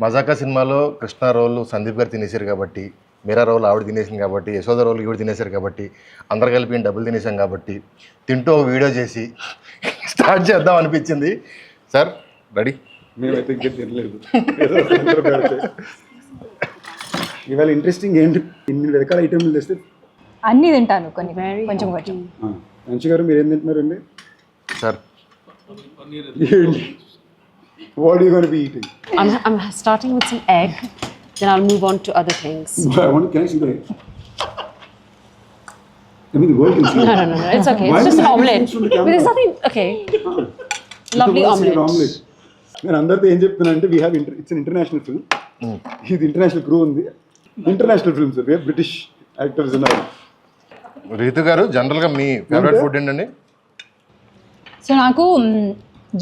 మజాకా సినిమాలో కృష్ణ రోల్ సందీప్ గారు తినేశారు కాబట్టి, మీరా రోల్ ఆవిడ తినేసింది కాబట్టి, యశోద రోల్ ఈవిడ తినేశారు కాబట్టి, అందరు కలిపి డబ్బులు తినేసాం కాబట్టి, తింటూ ఒక వీడియో చేసి స్టార్ట్ చేద్దాం అనిపించింది. Sir ready? మేమైతే ఇంకా తినలేదు. ఇవాళ ఇంట్రెస్టింగ్ ఏంటి, ఇన్ని రకాల ఐటమ్లు తెస్తే అన్నీ తింటాను, కొన్ని కొంచెం కొంచెం. మంచి గారు మీరు ఏం తింటున్నారండి? Sir What are you going to be eating? I'm starting with some egg, then I'll move on to other things. Can I see the egg? I mean, the world can see it. No, it's okay. Why It's just do you an hide omelette. things from the camera? But there's nothing, okay. Lovely omelette. నేను అందరితో ఏం చెప్తున్నానంటే we have it's an international film. ఇది international crew ఉంది. International film sir, we British actors ఉన్నారు. రీతు గారు, జనరల్గా మీ favourite food ఏంటండి? సో నాకు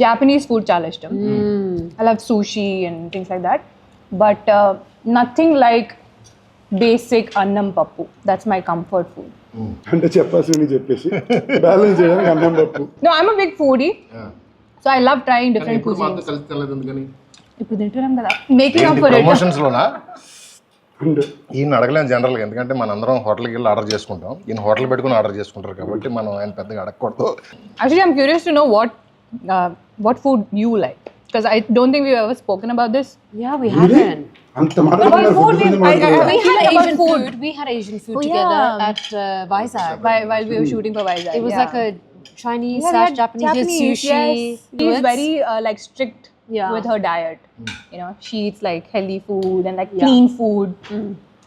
జాపనీస్ ఫుడ్ చాలా ఇష్టం. I love sushi and things like that, but nothing like basic annam pappu. That's my comfort food. అంటే చెప్పాల్సింది చెప్పేసి బ్యాలెన్స్ చేయడానికి అన్నం పప్పు. No, I'm a big foodie, so I love trying different cuisines. ఇప్పుడు తింటున్నాం కదా, making up for it. Promotions లోనా ఈయన అడగలేము జనరల్గా, ఎందుకంటే మన అందరం హోటల్కి వెళ్ళి ఆర్డర్ చేసుకుంటాం. ఈయన హోటల్ పెట్టుకుని ఆర్డర్ చేసుకుంటారు కాబట్టి మనం ఆయన పెద్దగా అడగకూడదు. Actually, I'm curious to know what food you like, because I don't think we've ever spoken about this. Yeah, we haven't. అంత మాట్లాడుతున్నారు food, food గురించి I- మాట్లాడుతున్నారు. We had About Asian food. food. We had Asian food Oh, together yeah. at Vizag. While we were shooting for Vizag. It was yeah. like a Chinese Yeah, we slash had Japanese. We had sushi. Yes. She's very like strict Yeah. with her diet. You know, she eats like healthy food and like Yeah. clean food.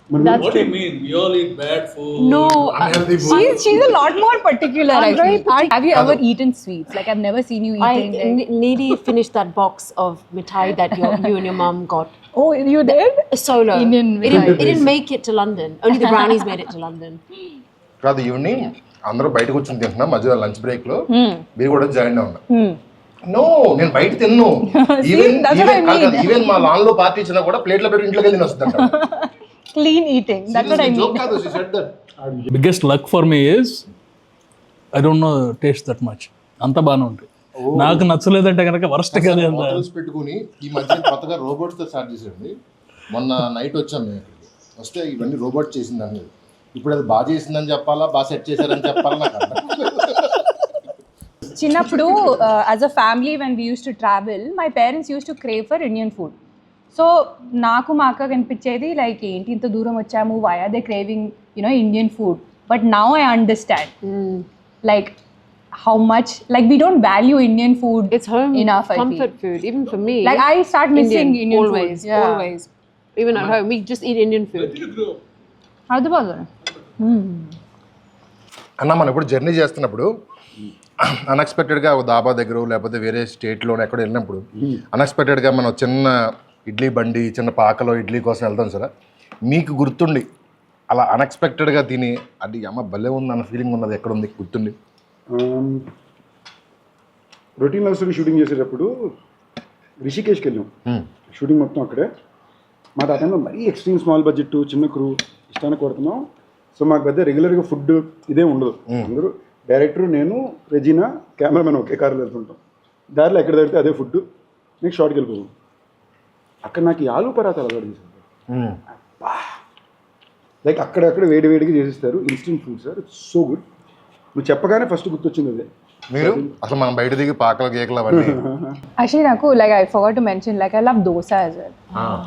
What do you mean? We all eat bad food. No, Unhealthy food. She's a lot more particular. I'm Actually. very Have you ever eaten sweets? Like I've never seen you eating. nearly finished that box of mithai that you and your mum got. Oh, you did? Solo. Indian It didn't make it to London. Only the brownies made it to London. కాదు, evening అందరూ బయట కూర్చొని తింటున్నాం, మధ్యలో lunch break లో మీరు కూడా join అవ్వండి. నో, నేను బయట తిన్ను. ఈవెన్ మా లాన్ లో పార్టీ ఇచ్చినా కూడా ప్లేట్లో పెట్టి ఇంట్లోకి వెళ్ళి వస్తుందంట. Clean eating. That's what I mean. Joke కాదు, she said that. Biggest luck for me is I don't know taste that much. అంత బాగానే ఉంటుంది. నాకు నచ్చలేదంటే కనుక వరస్ట్ కదా. హోటల్స్ పెట్టుకుని ఈ మధ్య కొత్తగా రోబోట్స్ తో స్టార్ట్ చేసేయండి. మొన్న నైట్ వచ్చాం మేము ఇక్కడికి, వస్తే ఇవన్నీ రోబోట్ చేసిందని. ఇప్పుడు అది బాగా చేసిందని చెప్పాలా, బాగా సెట్ చేశారని చెప్పాలా నాకు అర్థం. చిన్నప్పుడు as a family when we used to travel, my parents used to crave for Indian food. So నాకు మా అక్క కనిపించేది లైక్ ఏంటి ఇంత దూరం వచ్చాము, why are they craving, you know, Indian food? But now I understand like how much like we don't value Indian food. It's home enough, I comfort feel. food, even for me. Like I start missing Indian always, food. Yeah. always. Even at home, we just eat Indian food. అర్థమవుతుంది. అన్న, మనం ఇప్పుడు journey చేస్తున్నప్పుడు అన్ఎక్స్పెక్టెడ్గా ఒక దాబా దగ్గర లేకపోతే వేరే స్టేట్లో ఎక్కడ వెళ్ళినప్పుడు అన్ఎక్స్పెక్టెడ్గా మనం చిన్న ఇడ్లీ బండి, చిన్న పాకలో ఇడ్లీ కోసం వెళ్తాం సార్. మీకు గుర్తుండి అలా అన్ఎక్స్పెక్టెడ్గా తిని అది అమ్మ భలే ఉంది అన్న ఫీలింగ్ ఉన్నది ఎక్కడ ఉంది గుర్తుండి? రొటీన్ లవ్ స్టోరీ షూటింగ్ చేసేటప్పుడు రిషికేష్కి వెళ్ళాం. షూటింగ్ మొత్తం అక్కడే. మాకు ఆ టైంలో మరీ ఎక్స్ట్రీమ్ స్మాల్ బడ్జెట్, చిన్న క్రూ, ఇష్టానికి కొడుతున్నాం. సో మాకు పెద్ద రెగ్యులర్గా ఫుడ్ ఇదే ఉండదు. అందరూ డైరెక్టర్, నేను, రెజీనా, కెమెరామెన్ ఒకే కార్లో వెళ్తుంటాం. దారిలో ఎక్కడ తగ్గితే అదే ఫుడ్. నెక్స్ట్ షార్ట్కి వెళ్ళిపోతాం. అక్కడ నాకు ఈ ఆలూ పరాతాలు అలవాటు చేశారు. లైక్ అక్కడక్కడ వేడి వేడిగా చేసిస్తారు. Instant food sir, it's so good. నువ్వు చెప్పగానే ఫస్ట్ గుర్తొచ్చింది అదే. మీరు అసలు మనం బయట దిగి పాకలు కేకలు అవన్నీ Actually, Naku, like I forgot to mention, like I love dosa as well.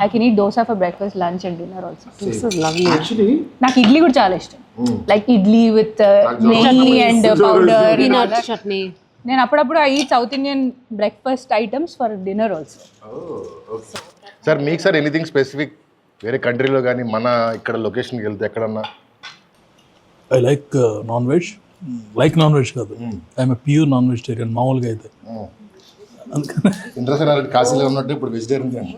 I can eat dosa for breakfast, lunch and dinner also. This is lovely. Actually నాకు ఇడ్లీ కూడా చాలా ఇష్టం. లైక్ ఇడ్లీ విత్ నెయ్యి అండ్ పౌడర్. Peanut chutney. నేను అప్పుడప్పుడు I eat south Indian breakfast items for dinner also. Sir మీకు sir anything specific వేరే కంట్రీలో కానీ మన ఇక్కడ లొకేషన్కి వెళ్తే ఎక్కడన్నా? I like non veg. Like non veg కాదు, ఐఎమ్ ప్యూర్ నాన్ వెజిటేరియన్ మామూలుగా అయితే. ఇంద్రసేనారెడ్డి కాశీలో ఉన్నట్టు ఇప్పుడు వెజిటేరియన్.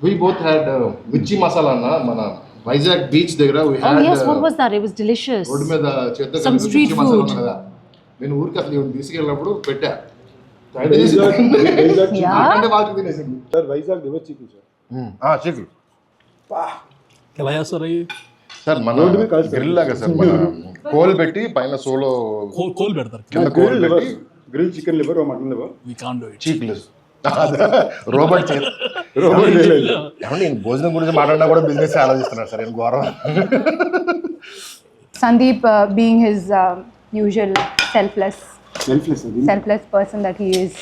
వి బోత్ హ్యాడ్ మిర్చి మసాలా అన్న మన వైజాగ్ బీచ్ దగ్గర. Oh yes, what was that? It was delicious. Road మీద చేద్దాం Some street food. కదా, నేను ఊరికి అసలు ఇవన్నీ తీసుకెళ్ళినప్పుడు పెట్టా. అంటే వాళ్ళకి తినేసింది sir Vizag river chicken sir. Chicken ఎలా చేస్తారు అవి? సార్ మన గ్రిల్ లాగా సార్, మన కోల్ పెట్టి పైన సోలో కోల్ పెడతారు. కింద కోల్ పెట్టి grill chicken liver, mutton liver. We can't do it. చీక్లెస్ రోబోట్ చేయలేదు. రోబోట్ చేయలేదు. ఏమంటే నేను భోజనం గురించి మాట్లాడినా కూడా బిజినెస్ ఆలోచిస్తున్నాను సార్ నేను ఘోరం. Sandeep, being his usual selfless person that he is.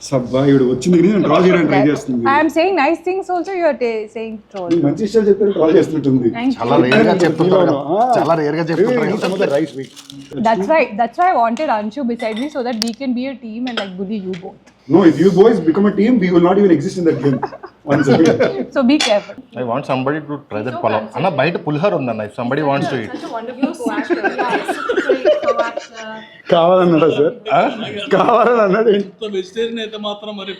సబ్బా ఇవిడు వచ్చింది నేను డ్రా చేయడానికి ట్రై చేస్తుంది. I am saying nice things also, you are saying troll. మంచి విషయాలు చెప్తే డ్రా చేస్తుంటుంది. Thank you. చాలా రేర్ గా చెప్తుంటారు చాలా రేర్ గా చెప్తుంటారు. Right week. That's why I wanted Anshu beside me so that we can be a team and like bully you both. No, if you boys become a team, we will not even exist in that game. Once again. So be careful. I want somebody to try that palav. అన్న బయట పులిహోర ఉందన్న if somebody wants to eat. కావాలన్నాడా sir? కావాలని అన్నాడు. Vegetarian అయితే మాత్రం మరి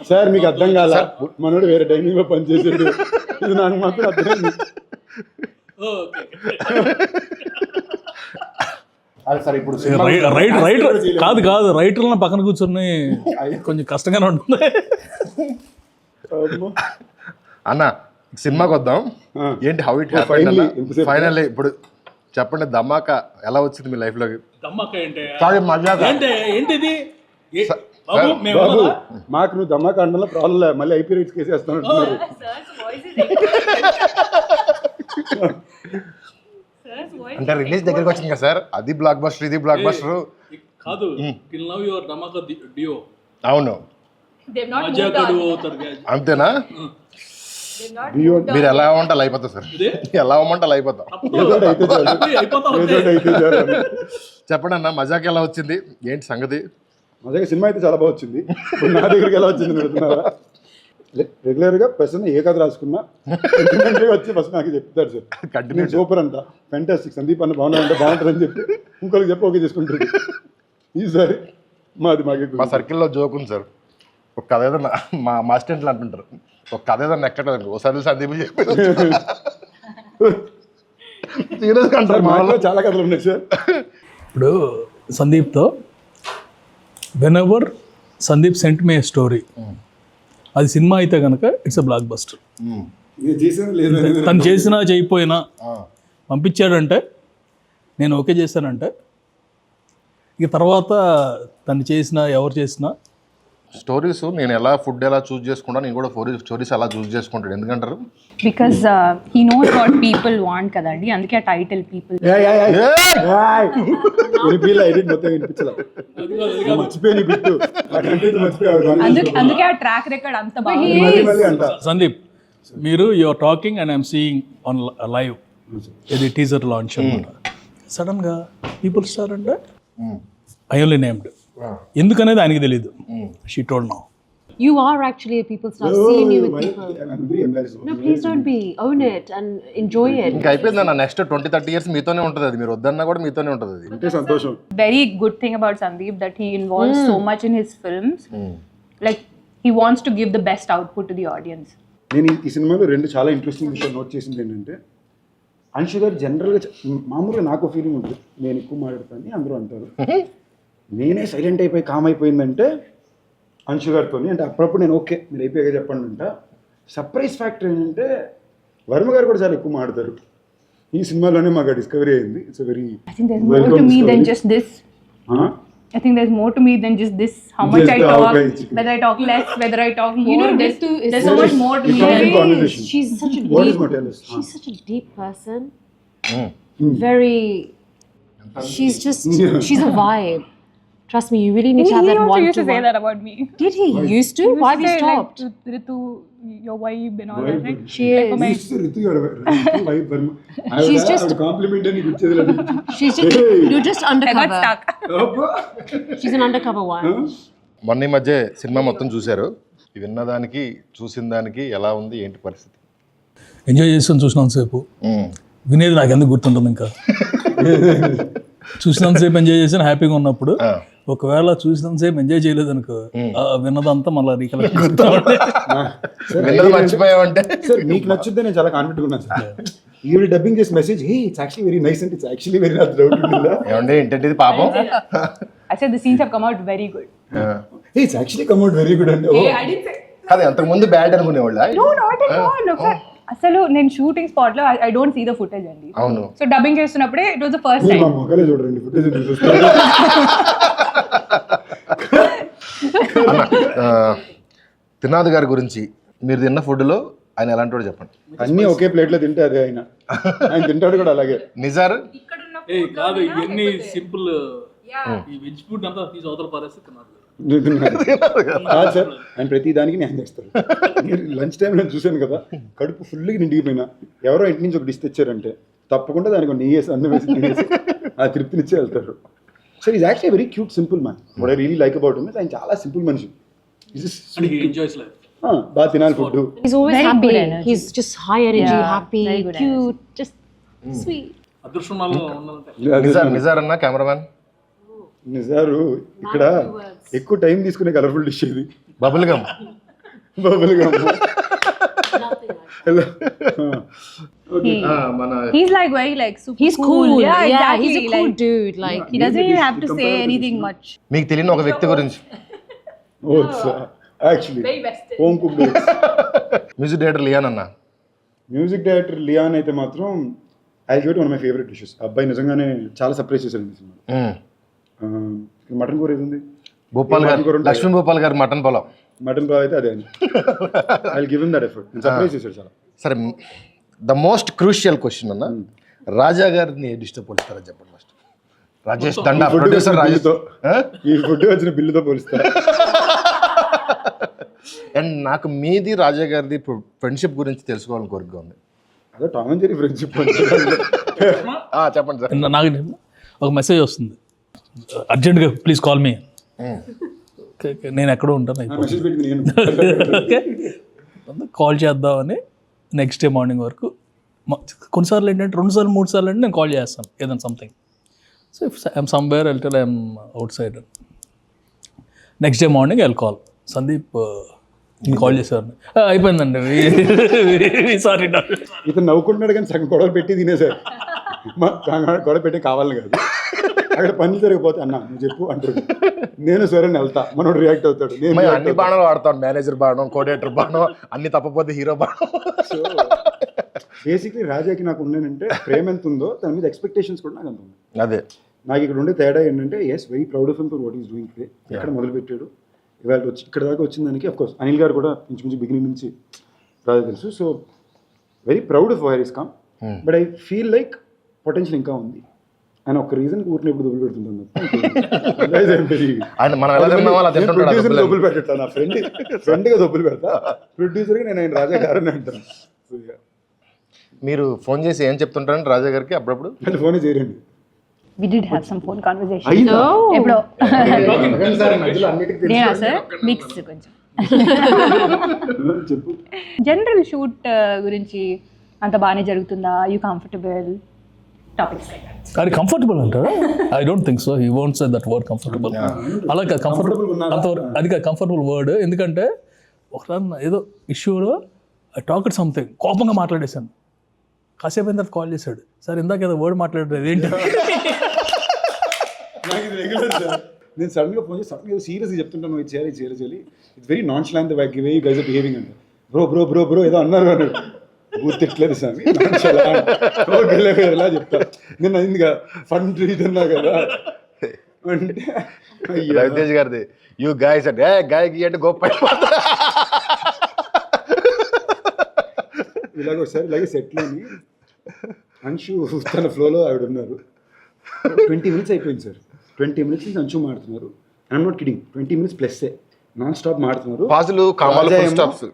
sir మీకు అర్థం కాల, మనోడు వేరే డైనింగ్ లో పనిచేసాడు, ఇది నాకు మాత్రం అర్థమైంది. అది సార్ ఇప్పుడు కాదు రైటర్లను పక్కన కూర్చొని కొంచెం కష్టంగానే ఉంటుంది. అన్న సినిమాకి వద్దాం. ఏంటి హౌ ఇట్ ఫైనల్లీ ఇప్పుడు చెప్పండి, ధమాకా ఎలా వచ్చింది మీ లైఫ్ లోకి? ఏంటిది బాబు మాకు నువ్వు దమ్మాక అండంలో ప్రాబ్లం లేదు, మళ్ళీ ఐపీ రైట్స్ కేసు వేస్తాను అంటున్నారు. అంటే రిలీజ్ దగ్గరికి వచ్చింది కదా సార్, అది బ్లాక్ బస్టర్ ఇది బ్లాక్ బస్టర్ కాదు. డియో అవును అంతేనా? మీరు ఎలా అవ్వమంటే అయిపోతా సార్, ఎలా అవ్వమంటే అయిపోతాం. చెప్పండి అన్న, మజాక్ ఎలా వచ్చింది, ఏంటి సంగతి? మజాక్ సినిమా అయితే చాలా బాగా వచ్చింది. నా దగ్గరికి ఎలా వచ్చింది పెడుతున్నారా? రెగ్యులర్గా పర్సన్ ఏ కథ రాసుకున్నా వచ్చి ఫస్ట్ నాకు చెప్తారు సార్, కంటిన్యూ సూపర్ అంట, ఫ్యాంటాస్టిక్, సందీప్ అన్న బాగున్నారంటే బాగుంటుందని చెప్పి ఇంకొకరికి చెప్పి ఓకే చేసుకుంటారు. ఈసారి మా సర్కిల్లో జోక్ ఉంది సార్, ఒక కథ ఏదన్నా మా అసిస్టెంట్లు అంటుంటారు, ఒక కథ ఏదన్నా ఎక్కడ ఒకసారి సందీప్ చెప్పి సీరియస్గా అంటారు. మాలో చాలా కథలు ఉన్నాయి సార్. ఇప్పుడు సందీప్తో whenever Sandeep sent me story, అది సినిమా అయితే కనుక ఇట్స్ అ బ్లాక్ బస్టర్. తను చేసినా చేయకపోయినా పంపించాడంటే నేను ఓకే చేశానంటే ఇక తర్వాత తను చేసినా ఎవరు చేసినా స్టోరీస్ నేను ఎలా ఫుడ్ ఎలా చూస్ చేసుకుంటా, నేను కూడా స్టోరీస్ అలా చూస్ చేసుకుంటాను. ఎందుకంటారు? Because he knows what people want కదండి, అందుకే ఆ టైటిల్ పీపుల్. అందుకే ఆ ట్రాక్ రికార్డ్ అంత బాగుంది. సందీప్, మీరు you're talking and I'm seeing on live, ఇది టీజర్ లాంచ్ అనమాట. సడన్గా పీపుల్ స్టార్ అంటే ఐ ఓన్లీ నేమ్డ్, ఎందుకనేది ఆయనకి తెలియదు. She told now. You are actually a people star. Seeing you with people. No, please don't be. Own it and enjoy it. ఇంకా అయిపోయింది అన్న, నెక్స్ట్ 20-30 years మీతోనే ఉంటుంది అది, మీరు వద్దన్నా కూడా మీతోనే ఉంటుంది అది. అంటే సంతోషం. Very good thing about Sandeep that he involves so much in his films. Like he wants to give the best output to the audience. నేను ఈ సినిమాలో రెండు చాలా ఇంట్రెస్టింగ్ విషయాలు నోట్ చేసింది ఏంటంటే, అంశు గారు జనరల్గా మామూలుగా నాకు ఫీలింగ్ ఉంటుంది, నేను ఎక్కువ మాట్లాడతాను అందరూ అంటారు, నేనే సైలెంట్ అయిపోయి కామ్ అయిపోయిందంటే అంశు గారితో, అంటే అప్పుడప్పుడు నేను ఓకే మీరు అయిపోయాక చెప్పండి అంట. సర్ప్రైజ్ ఫ్యాక్టర్ ఏంటంటే వర్మ గారు కూడా చాలా ఎక్కువ మాట్లాడతారు. ఈ సినిమాలోనే మాకు డిస్కవరీ అయింది. It's very I think there's more to me than just this. I think there's more to me than just this. How much I talk, whether I talk less, whether I talk more. There's so much more to me. She's such a What is deep. Motelis? She's such a deep person. Very. She's a vibe. Trust me, you really need to have that He one used to to say one. that about me. Did he? Used to? Why have you stopped? Like, Ritu, your wife and all that. Right? She is. She's just- compliment అని ఇచ్చేది లేదు. She's just. You're just I got undercover. stuck. She's an undercover one. మొన్న ఈ మధ్య cinema మొత్తం చూశారు, విన్నదానికి చూసిన దానికి ఎలా ఉంది, ఏంటి పరిస్థితి? ఎంజాయ్ చేస్తాను చూసినంతసేపు, వినేది నాకు ఎందుకు గుర్తుంటుంది ఇంకా. చూసినంతసేపు ఎంజాయ్ చేసాను హ్యాపీగా ఉన్నప్పుడు, ఒకవేళ చూసినంతసేపు ఎంజాయ్ చేయలేదు అనుకో, విన్నదంతా మళ్ళీ రీకలెక్ట్ మర్చిపోయామంటే. సార్ మీకు నచ్చుద్దే నేను చాలా కాన్ఫిడెంట్ ఉన్నాను సార్. ఈవిడ డబ్బింగ్ చేసి message, hey it's actually very nice అంటే it's actually very nice doubt ఉంటుందా? ఏమంటే ఏంటంటే ఇది పాపం. I said the scenes have come out very good. Hey it's actually come out very good అంటే I didn't say. అదే అంతకు ముందు బ్యాడ్ అనుకునేవాళ్ళ? No, not at all. Look, అసలు నేను షూటింగ్ స్పాట్ లో I don't see the footage అండి. అవును. సో డబ్బింగ్ చేస్తున్నప్పుడే it was the first time. మా మొక్కలే చూడండి ఫుటేజ్ చూస్తారు. త్రినాథ్ గారి గురించి మీరు తిన్న ఫుడ్లో ఆయన ఎలాంటి వాడు చెప్పండి. అన్నీ ఒకే ప్లేట్లో తింటే అదే ఆయన తింటాడు కూడా అలాగే. నిజార్ కాదు ఇవన్నీ సింపుల్ ఈ వెజ్ ఫుడ్ అంతా తీసి అవతల పారేస్తే తిన్నారు. కాదు సార్, ఆయన ప్రతి దానికి న్యాయం చేస్తారు. లంచ్ టైం నేను చూశాను కదా, కడుపు ఫుల్గా నిండిపోయినా ఎవరో ఇంటి నుంచి ఒక డిష్ తెచ్చారంటే తప్పకుండా దానికి నెయ్యి వేసి అన్నం వేసి తినేసి ఆ తృప్తినిచ్చే వెళ్తారు. So is actually very cute simple man. What I really like about him, ఆయన చాలా సింపుల్ మనిషి. Enjoys life. బాగా తినాలి food. He's always Very happy. good energy. He's just high energy, Yeah, happy, very good cute, just sweet. అదృష్టం వల్ల ఉండాలంటే నిజార్ అన్న cameraman. నిజారు ఇక్కడ ఎక్కువ టైం తీసుకునే కలర్ఫుల్ డిష్ ఇది. Bubble gum. Bubble gum. మన He's like very like super He's cool. Yeah, exactly. He's a cool like, dude. Like he doesn't even have to say anything much. మీకు తెలియని ఒక వ్యక్తి గురించి. Actually home cooked. Music director Leon అన్న. Music director Leon అయితే మాత్రం I give it one of my favourite dishes. అబ్బాయి నిజంగానే చాలా సర్ప్రైజ్ చేశారు ఈ సినిమా. మటన్ కూర ఏది ఉంది, భూపాల్ గారు, లక్ష్మీ భూపాల్ గారు మటన్ పొలం. మటన్ బాగా అయితే అదే. I give him that effort. Surprise చేశారు చాలా. సరే, ద మోస్ట్ క్రూషియల్ క్వశ్చన్ అన్న, రాజా గారిని ఏ డిస్టర్బ్ పోలిస్తారని చెప్పండి ఫస్ట్. రాజేష్ దండా ప్రొడ్యూసర్ రాజేష్. ఈ ఫుడ్ వచ్చిన బిల్లుతో పోలిస్తారు. అండ్ నాకు మీది రాజా గారిది ఫ్రెండ్షిప్ గురించి తెలుసుకోవాలని కోరిక ఉంది. అదే టామ్ అండ్ జెర్రీ ఫ్రెండ్షిప్. చెప్పండి సార్. నాకు ఒక మెసేజ్ వస్తుంది, అర్జెంట్గా ప్లీజ్ కాల్ మీ. నేను ఎక్కడో ఉంటాను, మెసేజ్ పెట్టి నేను కాల్ చేద్దామని నెక్స్ట్ డే మార్నింగ్ వరకు. కొన్నిసార్లు ఏంటంటే 2 సార్లు 3 సార్లు అంటే నేను కాల్ చేస్తాను ఏదైనా something. So if I'm somewhere వెళ్తే I'm outside. Next day morning I call Sandeep, నేను కాల్ చేసేవాడిని, అయిపోయిందండి సారీ. ఇతను నవ్వుకుంటున్నాడు కానీ సగం గొడవలు పెట్టి తినేసారు. గొడవ పెట్టి కావాలని కాదు, అక్కడ పనులు జరిగిపోతే అన్న నువ్వు చెప్పు అంటాడు. నేను సరే వెళ్తా, మనోడు రియాక్ట్ అవుతాడు. నేను అన్ని బాణాలు వాడతాను, మేనేజర్ బాణం, కోఆర్డినేటర్ బాణం, అన్ని తప్పపోతే హీరో బాణం. సో బేసిక్లీ రాజాకి నాకు ఉన్నానంటే ప్రేమ ఎంత ఉందో దాని మీద ఎక్స్పెక్టేషన్స్ కూడా నాకు అంత ఉంది. అదే నాకు ఇక్కడ ఉండే తేడా ఏంటంటే is very proud of him for what he's doing today. ఎక్కడ మొదలు పెట్టాడు, ఇవాళ వచ్చి ఇక్కడ దాకా వచ్చిన దానికి అఫ్కోర్స్ అనిల్ గారు కూడా ఇంచుమించు బిగినింగ్ నుంచి రాజా తెలుసు. So very proud of wire is come. But I feel like potential ఇంకా ఉంది. ఆయన ఒక రీజన్ ఊరిని ఎప్పుడు దొబ్బులు పెడుతుంటాను. ఆయన మనం ఎలా తిన్నామో అలా తింటుంటాడు. ప్రొడ్యూసర్ దొబ్బులు పెట్టా, నా ఫ్రెండ్గా దొబ్బులు పెడతా, ప్రొడ్యూసర్గా నేను ఆయన రాజా గారని అంటాను. మీరు ఫోన్ చేసి ఏం చెప్తుంటారండి రాజా గారికి అప్పుడప్పుడు? అంటే ఫోనే చేయరండి. We did have some phone conversation. అయ్యిందా? ఎప్పుడో అన్నిటికీ నేనా సార్ మిక్స్ కొంచెం. చెప్పు. జనరల్ షూట్ గురించి అంత బాగానే జరుగుతుందా? You comfortable? టాపిక్స్ అది కంఫర్టబుల్ అంటారా? I don't think so. He won't say that word comfortable. అలాగే కంఫర్టబుల్ అంతవరకు అది కంఫర్టబుల్ వర్డ్. ఎందుకంటే ఒకసారి ఏదో ఇష్యూలో ఐ టాక్ సంథింగ్ కోపంగా మాట్లాడేశాను. కాసేపు అయిన తర్వాత కాల్ చేశాడు, సార్ ఇందాక ఏదో వర్డ్ మాట్లాడలేదు ఏంటి? నాకు ఇది రెగ్యులర్ సార్. నేను సడన్గా ఫోన్ చేసి సడన్గా సీరియస్గా చెప్తుంటాను, ఇది చేయాలి. It's very nonchalant the way you guys are behaving అంటే బ్రో ఏదో అన్నారు అన్నాడు. గుర్తిట్లేదు సార్, ఎలా చెప్తా నేను అయిందిగా ఫండ్ ఇదన్నా కదా అంటే రవితేజ్ గారిది యూ గాయస్ అంటే గాయకి అంటే గొప్ప. ఇలాగ ఒకసారి ఇలాగే సెట్లోని అంశు తన ఫ్లోలో ఆవిడ ఉన్నారు. 20 minutes అయిపోయింది సార్. 20 minutes నుంచి అంశు మాడుతున్నారు. I'm not kidding, 20 minutes plus non stop మాడుతున్నారు. పాజులు కామాలు ఫుల్ స్టాప్స్.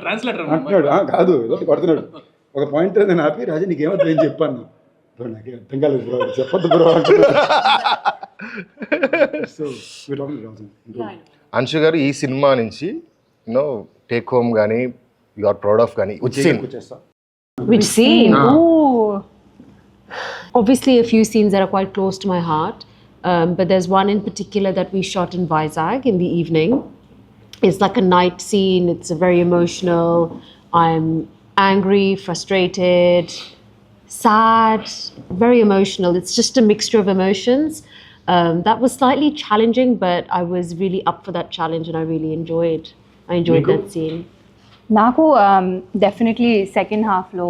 ట్రాన్స్లేటర్ అంటున్నాడు కాదు ఏదో కొడుతున్నాడు. ఒక పాయింట్ నేను ఆపి రాజా నీకేమర్థం ఏం చెప్పాను. బ్రో నాకే అర్థం కాలేదు బ్రో, చెప్పొద్దు బ్రో అంటున్నాడు. సో అంశు గారు ఈ సినిమా నుంచి యూనో టేక్ హోమ్ కానీ యు ఆర్ ప్రౌడ్ ఆఫ్ కానీ వచ్చేస్తా. Which scene? Ooh. Obviously, a few scenes that are quite close to my heart. But there's one in particular that we shot in Vizag in the evening. It's like a night scene. It's very emotional. I'm angry, frustrated, sad, very emotional. It's just a mixture of emotions. That was slightly challenging, but I was really up for that challenge and I really enjoyed that scene. నాకు definitely second హాఫ్లో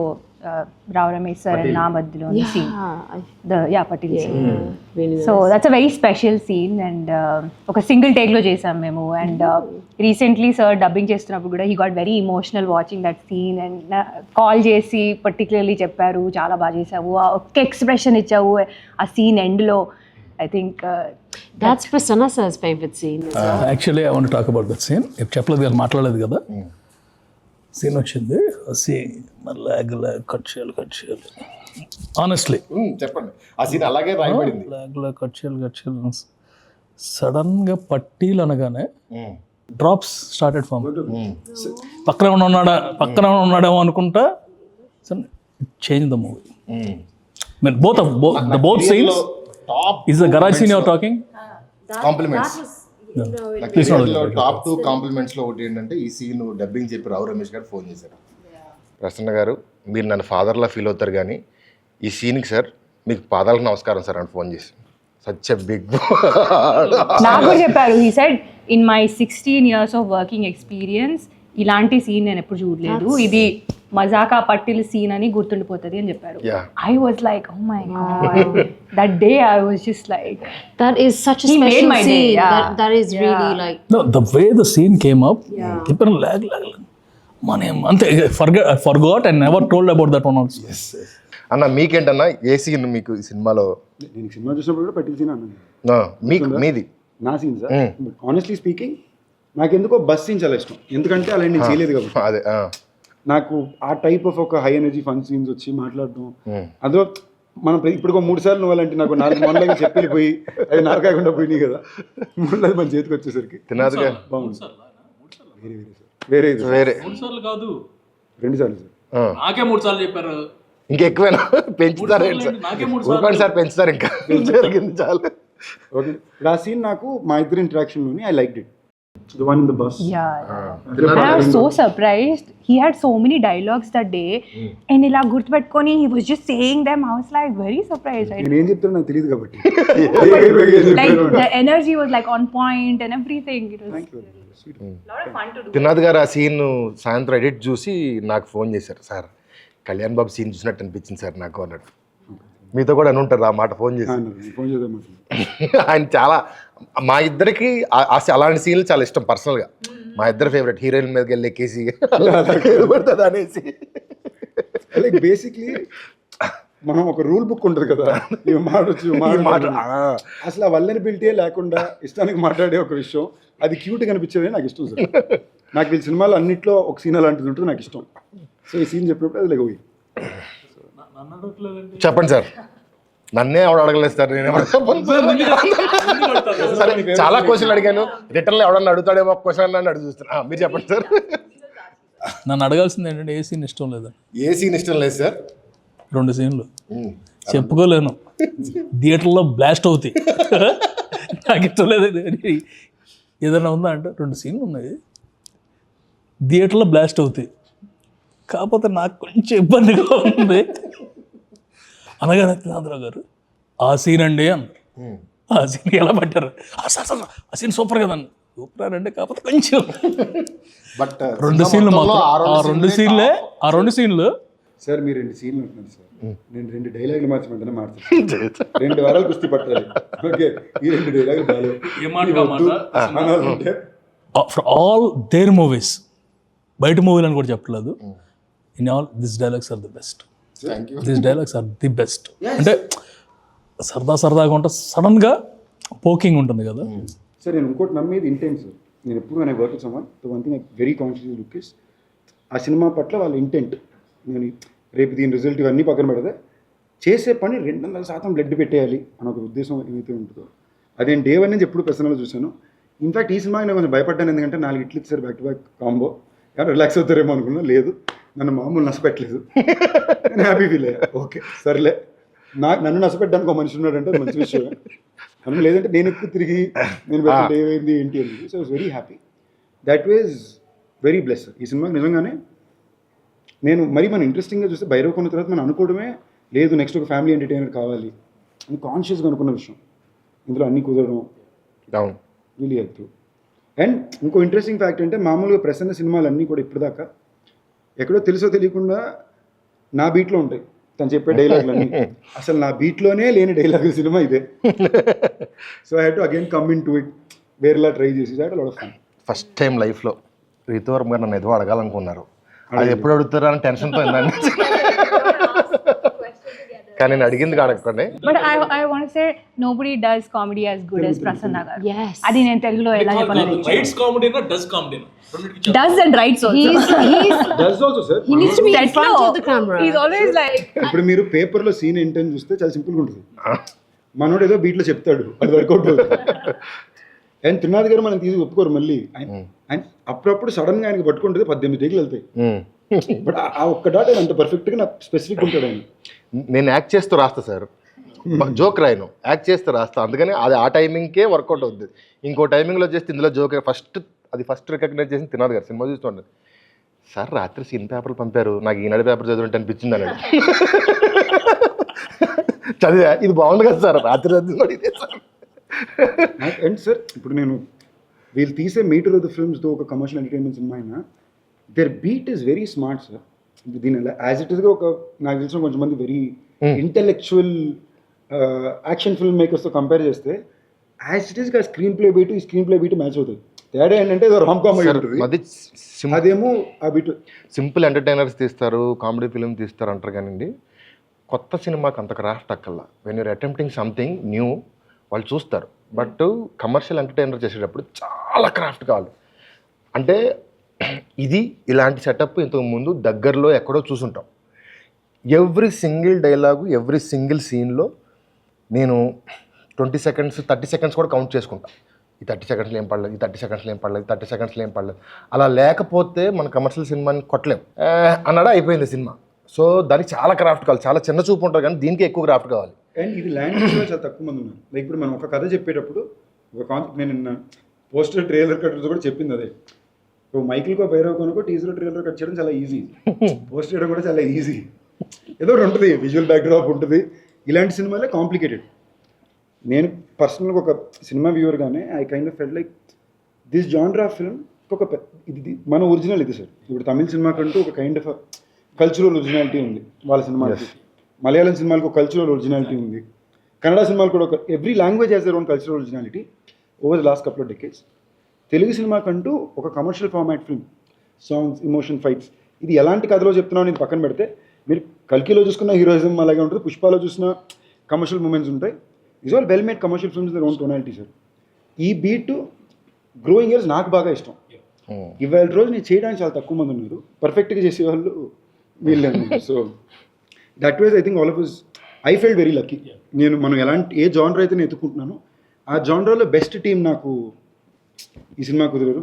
Rao Ramesh sir and na మధ్యలోని scene. Patil scene. Really nice. So that's a very special scene and ఒక single take లో చేసాం మేము and recently sir dubbing చేస్తున్నప్పుడు కూడా he got very emotional watching that scene and call చేసి particularly చెప్పారు చాలా బాగా చేసావు ఒక్క ఎక్స్ప్రెషన్ ఇచ్చావు ఆ సీన్ ఎండ్ లో I think That's Prasanna sir's favorite scene. Actually I want talk about that scene ఇప్పుడు చెప్పలేదు కదా మాట్లాడలేదు కదా సీన్ వచ్చింది సీన్ లాగ్ కట్ చేయాలి ఆనెస్ట్లీ చెప్పండి ఆ సీన్ అలాగే రాయబడింది. లాగ్ కట్ చేయాలి సడన్గా పట్టీలు అనగానే డ్రాప్స్ స్టార్టెడ్ ఫామ్ పక్కన ఉన్నాడేమో అనుకుంటా change the movie mean both scenes is the garage seen your talking compliments top 2 compliments లో ఒకటి ఏంటంటే ఈ సీన్ డబ్బింగ్ చెప్పి రావు రమేష్ గారు ఫోన్ చేశారు. ప్రసన్న గారు మీరు నన్ను ఫాదర్లా ఫీల్ అవుతారు కానీ ఈ సీన్కి సార్ మీకు పాదాలకు నమస్కారం సార్ అని ఫోన్ చేసి సచ్ ఎ బిగ్ నాకు కూడా చెప్పారు he said in my 16 years of working experience ఇలాంటి సీన్ నేను ఎప్పుడు చూడలేదు ఇది మజాకా పట్టిల్ సీన్ అని గుర్తుండిపోతుంది అని చెప్పారు. I was like oh my God that day I was just like That is such a He made special my day, scene. yeah. That is really like. No, the way the scene came up, people lag. Ante I forgot and never told about that one also. Yes. అన్న మీకేంటన్నా ఏ scene మీకు ఈ సినిమాలో నేను cinema చూసినప్పుడు కూడా పట్టిల్ scene అన్నాను. మీకు మీది నా సీన్ సార్ ఆనెస్ట్లీ స్పీకింగ్ నాకు ఎందుకో బస్ సీన్ చాలా ఇష్టం ఎందుకంటే అలా నేను చేయలేదు కాబట్టి అదే నాకు ఆ టైప్ ఆఫ్ ఒక హై ఎనర్జీ ఫన్ సీన్స్ వచ్చి మాట్లాడడం అందులో మనం ఇప్పుడు 3 సార్లు నువ్వు అలాంటి నాకు 4 మొన్నలాగా చెప్పి పోయి అది నారకాయకుండా పోయినాయి కదా మూడోది మన చేతికి వచ్చేసరికి తినాదుగా బాగుంది వేరే వేరే 3 సార్లు కాదు 2 సార్లు సార్ నాకే 3 సార్లు చెప్పారు ఇంకెక్కువైనా పెంచుతారు నాకే 3 ఊరుకోండి సార్ పెంచుతారు ఇంకా జరిగింది చాలు. ఓకే ఆ సీన్ నాకు మా ఇద్దరు ఇంటరాక్షన్లోని I like it the one in the bus and I was so surprised he had so many dialogues that day and ఇలా గుర్తుపెట్టుకొని he was just saying them I was like very surprised నేను ఏం చెప్తానో నాకు తెలియదు కాబట్టి like the energy was like on point and everything it was lot of fun to do. తినాద్ గారు ఆ scene సాయంత్రం ఎడిట్ చూసి నాకు ఫోన్ చేశారు సార్ కళ్యాణ్ బాబు సీన్ చూసినట్టు అనిపించింది సార్ నాకు అన్నట్టు మీతో కూడా అని ఉంటారు ఆ మాట ఫోన్ చేసి ఫోన్ చేద్దాం ఆయన చాలా మా ఇద్దరికి అలాంటి సీన్లు చాలా ఇష్టం పర్సనల్గా మా ఇద్దరు ఫేవరెట్ హీరోయిన్ మీదకి వెళ్ళి ఎక్కేసి పడుతుంది అనేసి లైక్ బేసిక్లీ మనం ఒక రూల్ బుక్ ఉంటుంది కదా అసలు ఆ వల్లనిబిలిటీ లేకుండా ఇష్టానికి మాట్లాడే ఒక విషయం అది క్యూట్గా కనిపించేది నాకు ఇష్టం సార్ నాకు ఈ సినిమాలో అన్నింటిలో ఒక సీన్ అలాంటిది ఉంటుంది నాకు ఇష్టం సో ఈ సీన్ చెప్పినప్పుడు అది లైక్ చెప్పండి సార్ నన్నే ఎవడు అడగలేదు సార్ నేను ఎవరు చెప్పను సరే చాలా క్వశ్చన్లు అడిగాను రిటర్న్లో ఎవడన్నా అడుగుతాడేమో క్వశ్చన్ అని అడుగు చూస్తున్నా మీరు చెప్పండి సార్ నన్ను అడగాల్సింది ఏంటంటే ఏ సీన్ ఇష్టం లేదా ఏ సీన్ ఇష్టం లేదు సార్ 2 సీన్లు చెప్పుకోలేను థియేటర్లో బ్లాస్ట్ అవుతాయి నాకు ఇష్టం లేదు ఏదైనా ఉందా అంటే 2 సీన్లు ఉన్నాయి థియేటర్లో బ్లాస్ట్ అవుతాయి కాకపోతే నాకు కొంచెం ఇబ్బందిగా ఉంది అనగానే త్రినాథరావు గారు ఆ సీన్ అండి అన్నారు ఆ సీన్ ఎలా పట్టారు సార్ సార్ ఆ సీన్ సూపర్ కదండి సూపర్ అంటే కాకపోతే కొంచెం బట్ 2 సీన్లు మాత్రం ఆ 2 సీన్లు సార్ మీరు 2 సీన్లు ఉంటున్నారు సార్ నేను 2 డైలాగులు మార్చమంటే మాట్లాడతాను 2 వారాలు కుస్తీ పట్టాలి ఓకే ఈ 2 డైలాగులు ఫర్ ఆల్ దేర్ మూవీస్ బయట మూవీలు అని కూడా చెప్పలేదు in all this dialogues are the best this dialogues are the best అంటే సరదాగా ఉంటే సడన్గా పోకింగ్ ఉంటుంది కదా సార్ నేను ఇంకోటి నమ్మేది ఇంటెన్స్ నేను ఎప్పుడు నేను work someone the one thing very conscious look is ఆ సినిమా పట్ల వాళ్ళ ఇంటెంట్ నేను రేపు దీని రిజల్ట్ ఇవన్నీ పక్కన పెడితే చేసే పని 200% బ్లడ్ పెట్టేయాలి అని ఒక ఉద్దేశం ఏమైతే ఉంటుందో అది నేను డే 1 నుంచి ఎప్పుడు పర్సనల్గా చూశాను ఇన్ఫాక్ట్ ఈ సినిమాకి నేను కొంచెం భయపడ్డాను ఎందుకంటే 4 ఇట్లు ఇచ్చారు బ్యాక్ టు బ్యాక్ కాంబో కానీ రిలాక్స్ అవుతారేమో అనుకున్నా లేదు నన్ను మామూలు నష్టపెట్టలేదు నేను హ్యాపీ ఫీల్ అయ్యా ఓకే సర్లే నన్ను నష్టపెట్టడానికి ఒక మనిషి ఉన్నాడంటే మంచి విషయం నన్ను లేదంటే నేను ఎక్కువ తిరిగి నేను పెట్టండి ఏమైంది ఏంటి అని so it's very happy that was very bless ఈ సినిమాకి నిజంగానే నేను మరి మనం ఇంట్రెస్టింగ్గా చూస్తే భైరవ్ కొన్న తర్వాత మనం అనుకోవడమే లేదు నెక్స్ట్ ఒక ఫ్యామిలీ ఎంటర్టైనర్ కావాలి అని కాన్షియస్గా అనుకున్న విషయం ఇందులో అన్నీ కుదరడం రియలీ హెల్ప్ అండ్ ఇంకో ఇంట్రెస్టింగ్ ఫ్యాక్ట్ అంటే మామూలుగా ప్రసన్న సినిమాలు అన్నీ కూడా ఇప్పటిదాకా ఎక్కడో తెలుసో తెలియకుండా నా బీట్లో ఉంటాయి తను చెప్పే డైలాగులన్నీ. అసలు నా బీట్లోనే లేని డైలాగుల సినిమా ఇదే. So I have to again come in to it, వేరేలా ట్రై చేసి that lot of fun. First time లైఫ్లో రీతోవర్మ గారు నన్ను ఏదో అడగాలనుకున్నారు, అది ఎప్పుడు అడుగుతారా అని టెన్షన్తో ఉందండి. కానీ నేను అడిగింది అడగకండి. But I want to say nobody does comedy as good as Prasanna garu. Yes. అది నేను తెలుగులో ఎలా చెప్పాలి? Rights comedy does comedy Does and writes also. He's does also sir. he needs to be in Set front లో of the camera. He's always like ఇప్పుడు మీరు పేపర్లో scene ఏంటని చూస్తే చాలా సింపుల్గా ఉంటుంది. మనోడు ఏదో బీట్లో చెప్తాడు, అది వర్కౌట్ అవుతుంది. అండ్ త్రినాథ్ గారు మనం తీసి ఒప్పుకోరు మళ్ళీ. ఆయన అప్పుడప్పుడు సడన్గా ఆయనకి పట్టుకుంటుంది 18 టేకులు వెళ్తాయి. బట్ ఆ ఒక్క డాట్ ఆయన అంత పర్ఫెక్ట్గా నాకు స్పెసిఫిక్ ఉంటాడు ఆయన. నేను యాక్ట్ చేస్తూ రాస్తా సార్, జోక్ రాయను, యాక్ట్ చేస్తూ రాస్తా. అందుకని అది ఆ టైమింగ్కే వర్కౌట్ అవుతుంది. ఇంకో టైమింగ్లో చేస్తే ఇందులో జోక్ ఫస్ట్ రికగ్నైజ్ చేసి తినాలి గారు సినిమా చూస్తుండదు. సార్ రాత్రి సీన్ పేపర్లు పంపారు, నాకు ఈనాడు పేపర్ చదువుంటే అనిపించింది అన్నాడు. చదివా, ఇది బాగుంది కదా సార్, రాత్రి చదివి ఇదే సార్. అండ్ సార్ ఇప్పుడు నేను వీళ్ళు తీసే మీటర్ ఆఫ్ ద ఫిల్మ్స్తో ఒక కమర్షియల్ ఎంటర్టైన్మెంట్ సినిమా అయినా their beat is very smart sir. దీని యాజ్ ఇట్ ఈస్గా ఒక నాకు తెలిసిన కొంతమంది వెరీ ఇంటెలెక్చువల్ యాక్షన్ ఫిల్మ్ మేకర్స్తో కంపేర్ చేస్తే యాజ్ ఇట్ ఈస్గా స్క్రీన్ ప్లే బీట్ ఈ స్క్రీన్ ప్లే బీట్ మ్యాచ్ అవుతుంది. తేడా ఏంటంటే రామ్ కామెడీ ఉంటుంది, అది అదేమో ఆ బీట్ సింపుల్ ఎంటర్టైనర్స్ తీస్తారు, కామెడీ ఫిలిం తీస్తారు అంటారు కానివ్వండి. కొత్త సినిమాకి అంత క్రాఫ్ట్ అక్కల్లా. When you're attempting something new వాళ్ళు చూస్తారు. బట్ కమర్షియల్ ఎంటర్టైనర్ చేసేటప్పుడు చాలా క్రాఫ్ట్ కావాలి. అంటే ఇది ఇలాంటి సెటప్ ఇంతకు ముందు దగ్గరలో ఎక్కడో చూసుంటాం. Every single dialogue, every single సీన్లో నేను 20 seconds 30 seconds కూడా కౌంట్ చేసుకుంటా. ఈ 30 secondsలో ఏం పడలేదు, ఈ 30 secondsలో ఏం పడలేదు, 30 secondsలో ఏం పడలేదు. అలా లేకపోతే మన కమర్షియల్ సినిమాని కొట్టలేం అన్నాడా అయిపోయింది సినిమా. సో దానికి చాలా క్రాఫ్ట్ కావాలి, చాలా చిన్న చూపు ఉంటుంది కానీ దీనికి ఎక్కువ క్రాఫ్ట్ కావాలి. అండ్ ఇది లాంగ్వేజ్లో చాలా తక్కువ మంది ఉన్నారు. లైక్ ఇప్పుడు మనం ఒక కథ చెప్పేటప్పుడు ఒక కాన్సెప్ట్, నేను నిన్న పోస్టర్ ట్రైలర్ కట్ కూడా చెప్పింది అదే. మైకిల్కో భైరవ్కోనకో టీజర్ ట్రైలర్ కట్ చేయడం చాలా ఈజీ, పోస్ట్ చేయడం కూడా చాలా ఈజీ. ఏదో ఒకటి ఉంటుంది, విజువల్ బ్యాక్డ్రాప్ ఉంటుంది. ఇలాంటి సినిమాలే కాంప్లికేటెడ్. నేను పర్సనల్గా ఒక సినిమా వ్యూవర్గానే I kind of felt like this genre film ఒక ఇది మన ఒరిజినల్ ఇది సార్. ఇప్పుడు తమిళ సినిమా కంటూ ఒక కైండ్ ఆఫ్ కల్చరల్ ఒరిజినాలిటీ ఉంది వాళ్ళ సినిమాలకి. మలయాళం సినిమాలకు ఒక కల్చరల్ ఒరిజినాలిటీ ఉంది. కన్నడ సినిమాలు కూడా ఒక every language has their own cultural originality over the last couple of decades. Telugu cinema కంటూ ఒక commercial format film, songs, emotion, fights. ఇది ఎలాంటి కథలో చెప్తున్నావు నేను పక్కన పెడితే, మీరు కల్కిలో చూసుకున్న హీరోయిజం అలాగే ఉంటుంది, పుష్పాలో చూసిన కమర్షియల్ మూమెంట్స్ ఉంటాయి. Is all well made commercial films their own tonality sir. ఈ బీట్ గ్రోయింగ్ ఇయర్స్ నాకు బాగా ఇష్టం. ఇవాళ రోజు నేను చేయడానికి చాలా తక్కువ మంది ఉన్నారు, పర్ఫెక్ట్గా చేసేవాళ్ళు వీళ్ళే. So that wise I think all of us I felt very lucky. మనం ఏ జానర్ అయితే నేను ఎత్తుకుంటున్నానో ఆ జానర్లో బెస్ట్ టీం నాకు ఈ cinema కుదిరారు.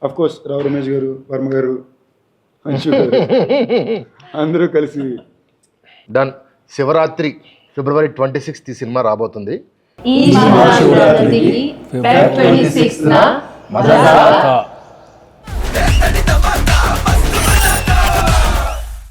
Of course Rao Ramesh గారు, వర్మ గారు, అంశు గారు అందరూ కలిసి డన్. శివరాత్రి February 26th ఈ సినిమా రాబోతుంది. ఈ మహాశివరాత్రికి Feb 26న